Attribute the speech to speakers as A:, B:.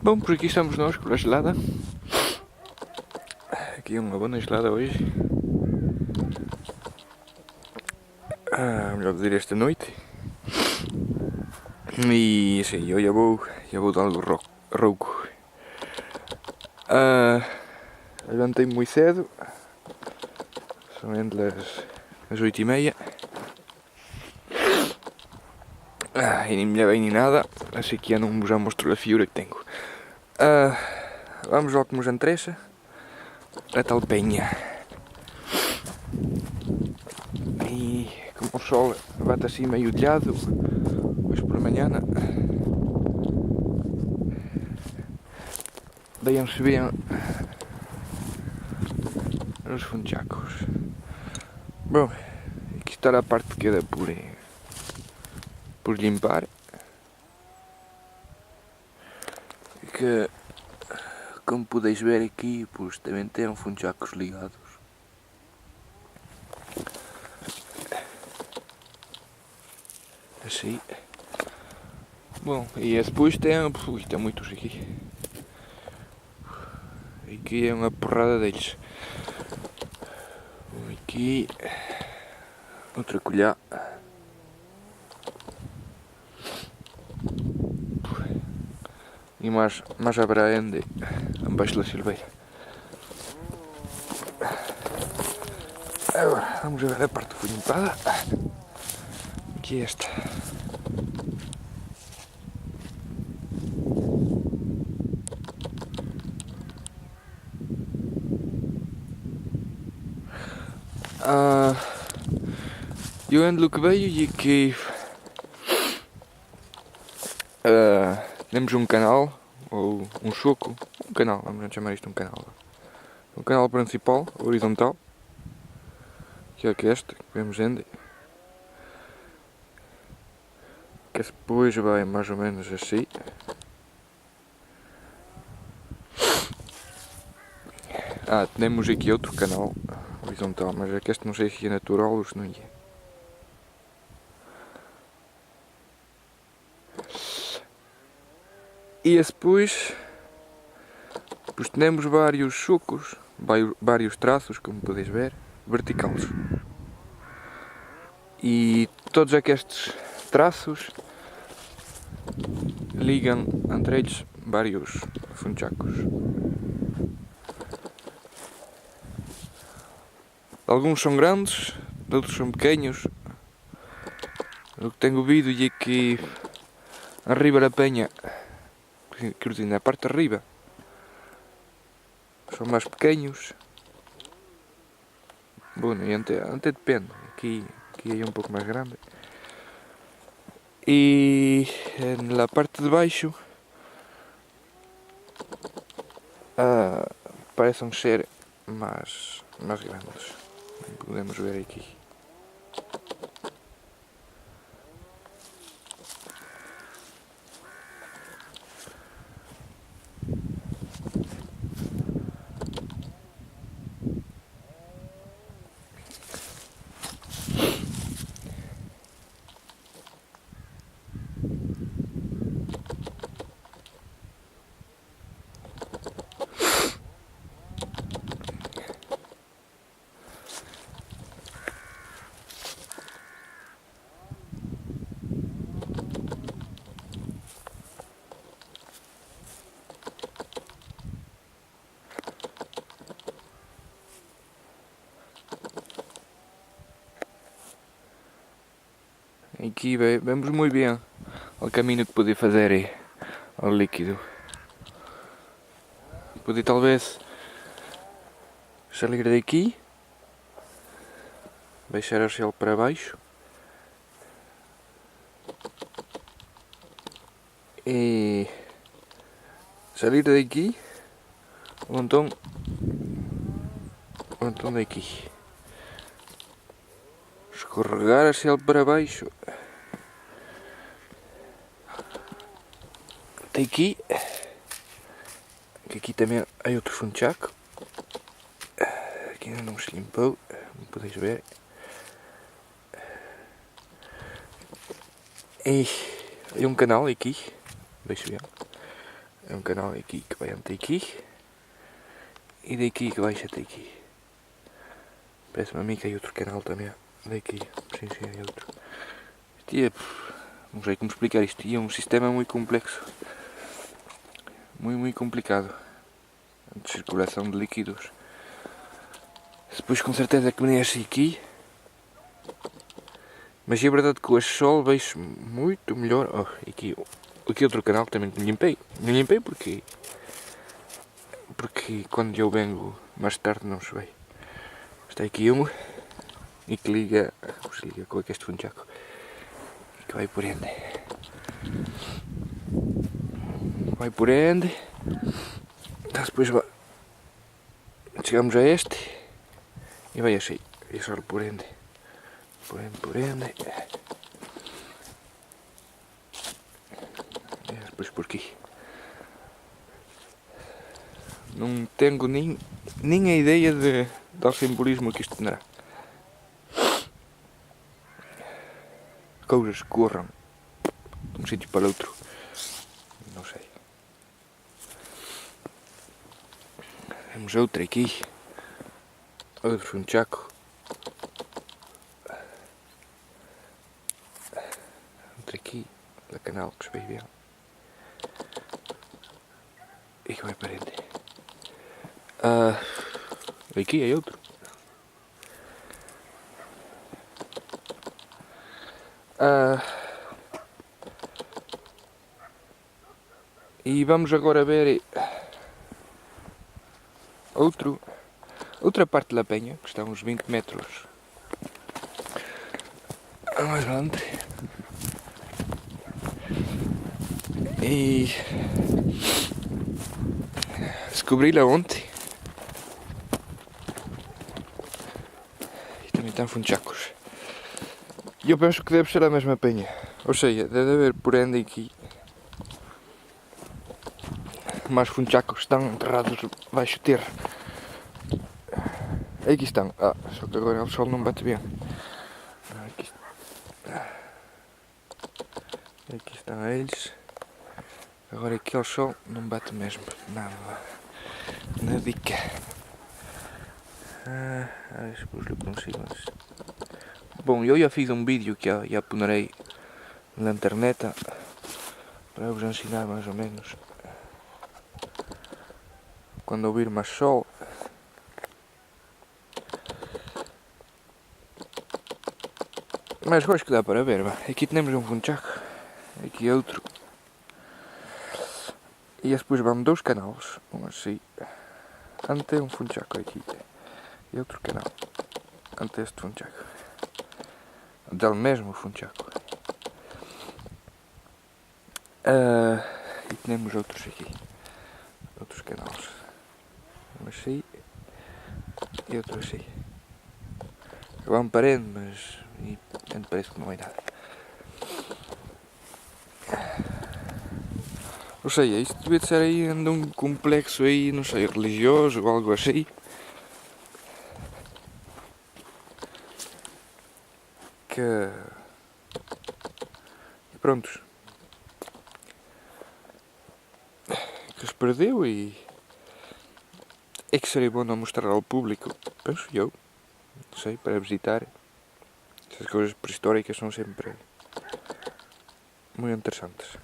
A: Bom, por aqui estamos nós com a gelada. Aqui uma boa gelada hoje. Melhor dizer, esta noite. E assim, eu já vou dar o rouco. Levantei-me muito cedo. São entre as 8h30. E nem me levei nem nada. Assim que eu não já mostro a figura que tenho. Vamos ao que nos interessa. A tal penha. E como o sol bate assim meio telhado, hoje por manhã, vejam-se bem os funchacos. Bom, aqui está a parte que queda por limpar. Que, como podeis ver aqui, pois também tem funchacos ligados. Assim. Bom, e esse depois tem muitos aqui. Aqui é uma porrada deles. Aqui outra colher. E mais abraende abaixo da silveira. Agora vamos ver a parte que foi limpada. Que é esta. Eu ando que veio e aqui temos um canal, ou um choco, um canal, vamos chamar isto um canal. Um canal principal, horizontal, que é este, que vemos ainda. Que depois vai mais ou menos assim. Temos aqui outro canal horizontal, mas é que este não sei se é natural ou se não é. E depois temos vários chocos, vários traços, como podeis ver, verticais. E todos aquests traços ligam entre eles vários funchacos. Alguns são grandes, outros são pequenos. O que tenho ouvido é que arriba da penha, quer dizer, na parte de arriba, são mais pequenos. Bom, até depende. Aqui é um pouco mais grande. E na parte de baixo parecem ser mais grandes. Podemos ver aqui. Aqui vemos muito bem o caminho que podia fazer ao líquido. Podia talvez sair daqui, baixar o céu para baixo e sair daqui ou então daqui. Escorregar a céu para baixo. Daqui. Que aqui também há outro funchaco. Aqui ainda não se limpou, como podeis ver. E um canal aqui. Deixa eu ver. É um canal aqui que vai até aqui. E daqui que vai até aqui. Parece-me a mim que é outro canal também. Daqui, sim, é outro. Isto é, não sei como explicar isto. É um sistema muito complexo. Muito complicado. De circulação de líquidos. Depois com certeza que me nasce aqui. Mas é verdade que o sol vejo muito melhor. Oh, aqui outro canal que também me limpei. Me limpei porque quando eu venho mais tarde não se vê. Está aqui um e que liga. Vamos ligar com este funchaco. E que vai por ende. Vai por ende. Depois chegamos a este e vai assim. E só por ende. Por ende. E depois por aqui. Não tenho nem a ideia do simbolismo que isto terá. Coisas que corram de um sítio para outro. Não sei. Temos outra aqui. Outro funchaco. Outro aqui. Da canal que se vê bem. E que vai para dentro. Aqui é outro. E vamos agora ver outra parte da penha, que está a uns 20 metros mais grande. E descobri-la ontem. E também estão funchacos. E eu penso que deve ser a mesma penha. Ou seja, deve haver por ende aqui mais funchacos que estão enterrados baixo terra. Aqui estão. Só que agora o sol não bate bem. Aqui estão eles. Agora aqui ao sol não bate mesmo. Nada. Na dica. Depois eu consigo. Bom, eu já fiz um vídeo que já ponerei na internet para vos ensinar mais ou menos quando ouvir mais sol. Mas acho que dá para ver. Aqui temos um funchaco, aqui outro. E depois vamos dois canais, um assim. Ante um funchaco aqui e outro canal. Ante este funchaco. Del mesmo funchaco. E temos outros aqui. Outros canais. Um assim e outro assim. Vão parando, mas parece que não é nada. Ou seja, isto devia ser aí um complexo aí, não sei, religioso ou algo assim. Que prontos. Que se perdeu e é que seria bom não mostrar ao público, penso eu, não sei, para visitar. Essas coisas pré-históricas são sempre muito interessantes.